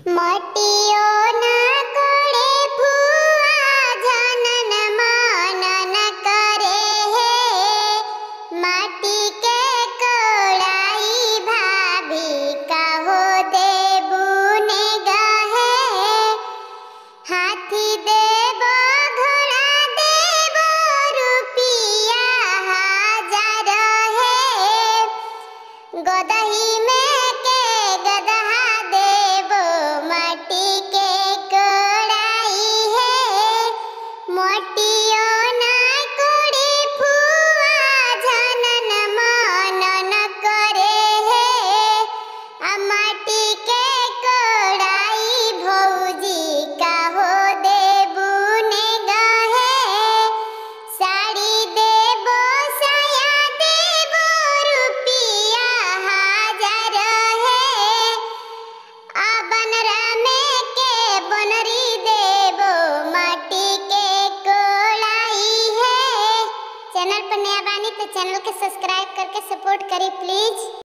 मटियो ना कोड़े फुआ जनन मनन करे हे। माटी के कोड़ाई भाभी कहो देबू ने गहे। हाथी देबो घोड़ा देबो रुपिया हजार हे। गोदही में के गदहा देबो माटी के कोड़ाई हे। मोटियो ना कोड़े फुआ जनन मनन करे हे। माटी के कोड़ाई भौजी कहो देबू ने गहे। साड़ी देबो साया देबो रुपिया हजार हे। बनरा में के बनरी देबो माटी के कोड़ाई है। चैनल पर नया बानी तो चैनल के सब्सक्राइब करके सपोर्ट करी प्लीज।